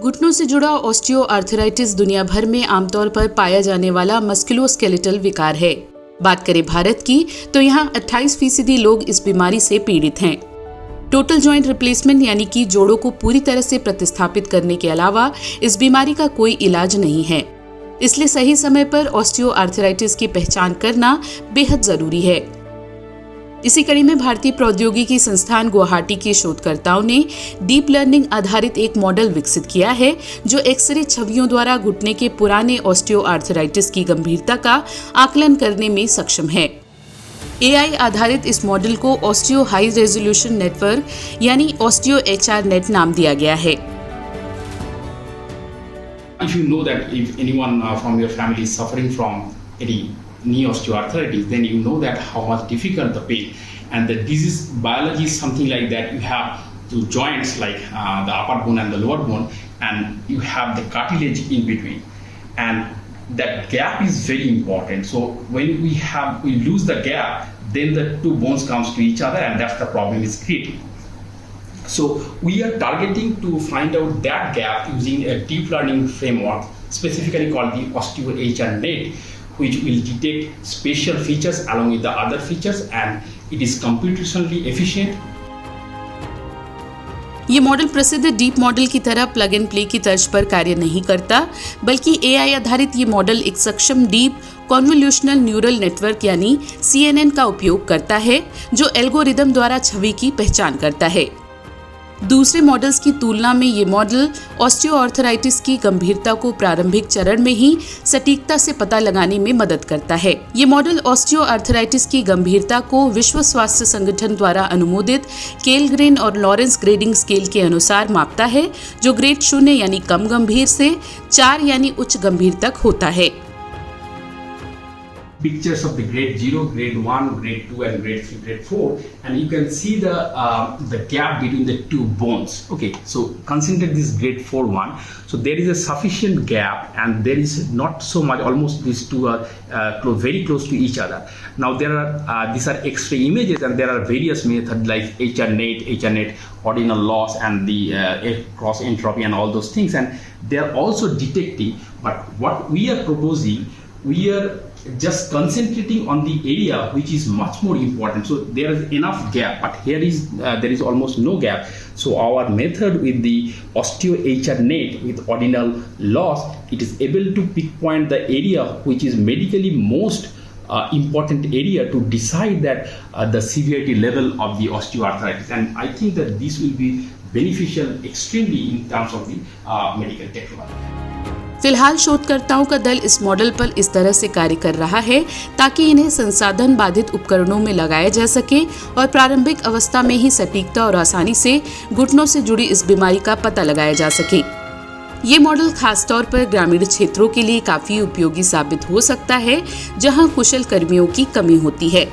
घुटनों से जुड़ा ऑस्टियोआर्थराइटिस दुनिया भर में आमतौर पर पाया जाने वाला मस्कुलोस्केलेटल विकार है। बात करें भारत की तो यहाँ 28% लोग इस बीमारी से पीड़ित हैं। टोटल जॉइंट रिप्लेसमेंट यानी कि जोड़ों को पूरी तरह से प्रतिस्थापित करने के अलावा इस बीमारी का कोई इलाज नहीं है। इसलिए सही समय पर ऑस्टियोआर्थराइटिस की पहचान करना बेहद जरूरी है। इसी कड़ी में भारतीय प्रौद्योगिकी संस्थान गुवाहाटी के शोधकर्ताओं ने डीप लर्निंग आधारित एक मॉडल विकसित किया है जो एक्सरे छवियों द्वारा घुटने के पुराने ऑस्टियोआर्थराइटिस की गंभीरता का आकलन करने में सक्षम है। एआई आधारित इस मॉडल को ऑस्टियो हाई रेजोल्यूशन नेटवर्क यानी ऑस्टियो HR-NET नाम दिया गया है। If you know that if anyone from your family is suffering from any knee osteoarthritis, then you know that how much difficult the pain and the disease biology is something like that. You have two joints like the upper bone and the lower bone, and you have the cartilage in between, and that gap is very important. So when we lose the gap, then the two bones comes to each other, and that's the problem is created. So we are targeting to find out that gap using a deep learning framework, specifically called the Osteo HR-NET, which will detect spatial features along with the other features, and it is computationally efficient. ये model प्रसिद्ध deep model की तरह plug and play की तर्ज पर कार्य नहीं करता, बल्कि एआई आधारित ये मॉडल एक सक्षम डीप कॉन्वोल्यूशनल न्यूरल नेटवर्क यानी CNN का उपयोग करता है, जो एल्गोरिदम द्वारा छवि की पहचान करता है। दूसरे मॉडल्स की तुलना में ये मॉडल ऑस्टियोआर्थराइटिस की गंभीरता को प्रारंभिक चरण में ही सटीकता से पता लगाने में मदद करता है। ये मॉडल ऑस्टियोआर्थराइटिस की गंभीरता को विश्व स्वास्थ्य संगठन द्वारा अनुमोदित केलग्रेन और लॉरेंस ग्रेडिंग स्केल के अनुसार मापता है, जो ग्रेड 0 यानी कम गंभीर से 4 यानी उच्च गंभीर तक होता है। Pictures of the grade 0, grade 1, grade 2 and grade 3, grade 4, and you can see the gap between the two bones. Okay, so consider this grade 4 one. So there is a sufficient gap, and there is not so much, almost these two are very close to each other. Now there are these are X-ray images, and there are various methods like HR-NET, ordinal loss, and the cross entropy and all those things, and they are also detecting. But what we are proposing, we are just concentrating on the area which is much more important. So there is enough gap, but here is there is almost no gap. So our method with the Osteo HR-NET with ordinal loss, it is able to pinpoint the area which is medically most important area to decide that the severity level of the osteoarthritis. And I think that this will be beneficial extremely in terms of the medical technology. फिलहाल शोधकर्ताओं का दल इस model पर इस तरह से कार्य कर रहा है ताकि इन्हें संसाधन बाधित उपकरणों में लगाया जा सके और प्रारंभिक अवस्था में ही सटीकता और आसानी से घुटनों से जुड़ी इस बीमारी का पता लगाया जा सके। ये मॉडल खासतौर पर ग्रामीण क्षेत्रों के लिए काफी उपयोगी साबित हो सकता है, जहां कुशल कर्मियों की कमी होती है।